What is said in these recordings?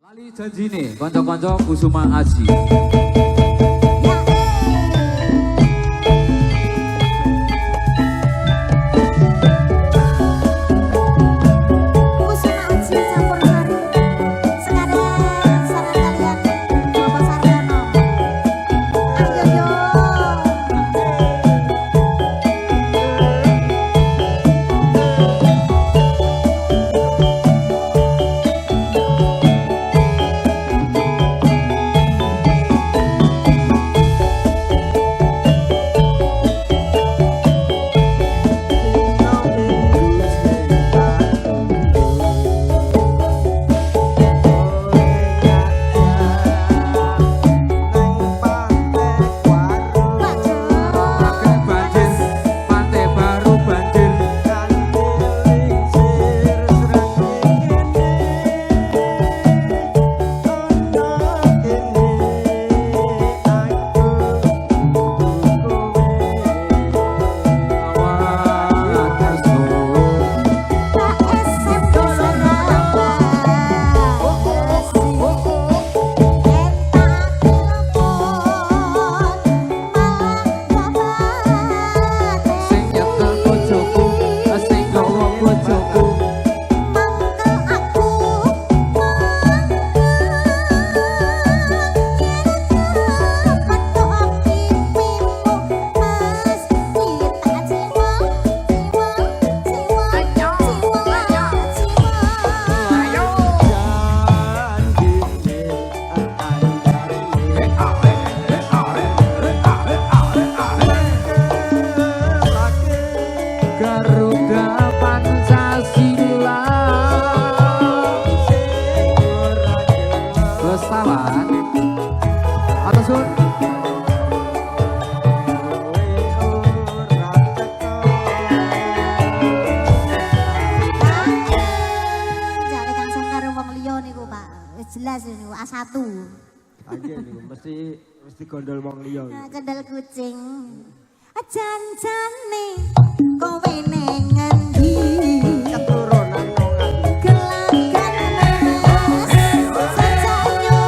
Lali janjine kanca-kanca Kusuma Aji. Jelas ini A1. Aja niku mesti gondol wong liya. Kendal kucing. Jan-jane kowe ning ngendi? Keturunan wong ati. Gelagan mas sajanyo.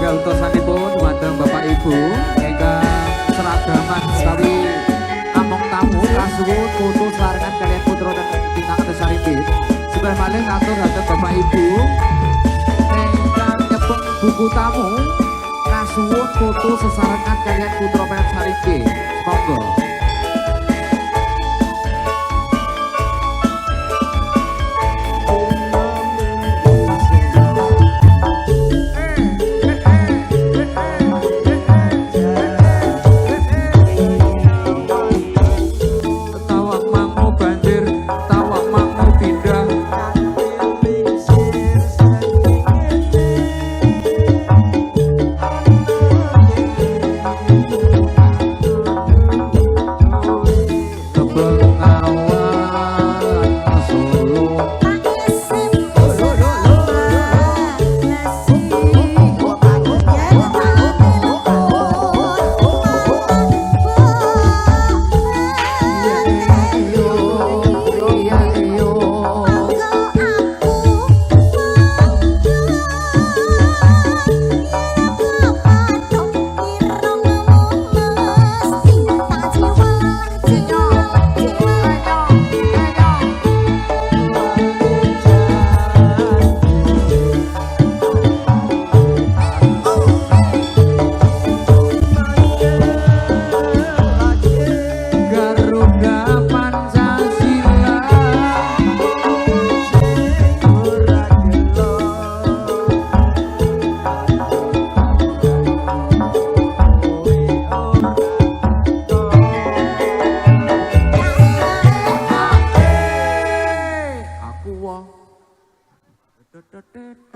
Utosanipun dumateng Bapak Ibu ingkang seragaman sekali among tamu kasuwun foto selarangan kalian putra dan bintang atas saripit sebelah malih ngatur dhateng Bapak Ibu ingkang nyebeng buku tamu kasuwun foto sesarengan kalian putra dan saripit monggo.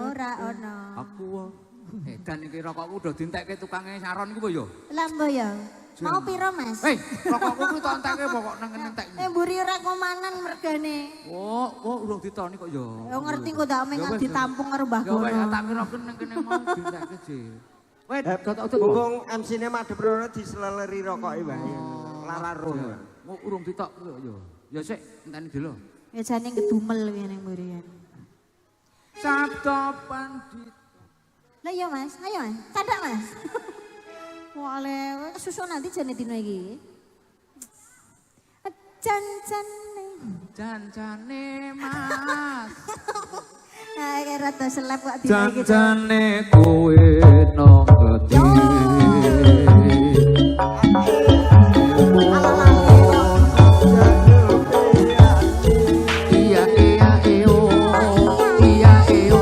Ora ono. Aku edan iki rokokku udah dientekke tukange saron ku ya. Lambo ya. Mau piro, Mas? Rokokku kuwi tak entekke pokok nang entek. Mburi ora komanan mergane. Oh, urung ditoni kok ya. Ya ngerti kok dak mengang ditampung karo Mbah Ya wis Gono. tak kira nang kene mau dientekke Jil. Wes, totok Mumpung MC-ne madhep rono diseleleri rokoke wae. Lara roh. Mau urung ditok kok ya. Ya sik enteni dulu. Ya jane ngedumel ngene mburian. Sabda pandit. Lah iya Mas, ayo Mas. Cadak Mas. Wale susu nanti jane dino iki. Jan-jane. Jancane Mas. Nah, kayak rada selep kok dino iki. Jancane kowe nang ngendi? Iya iya iyo. Iya iyo.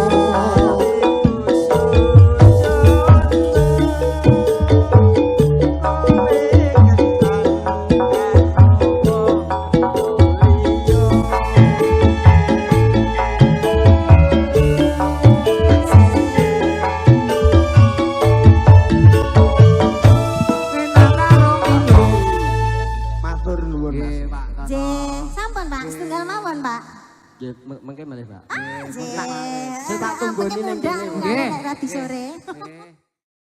Matur nuwun Mas. Nggih, Pak. J, sampun Pak, setunggal mawon Pak. Nggih, mengke malih Pak. J. Sing tak tunggoni ning kene. Nggih. Nek radi sore. Nggih.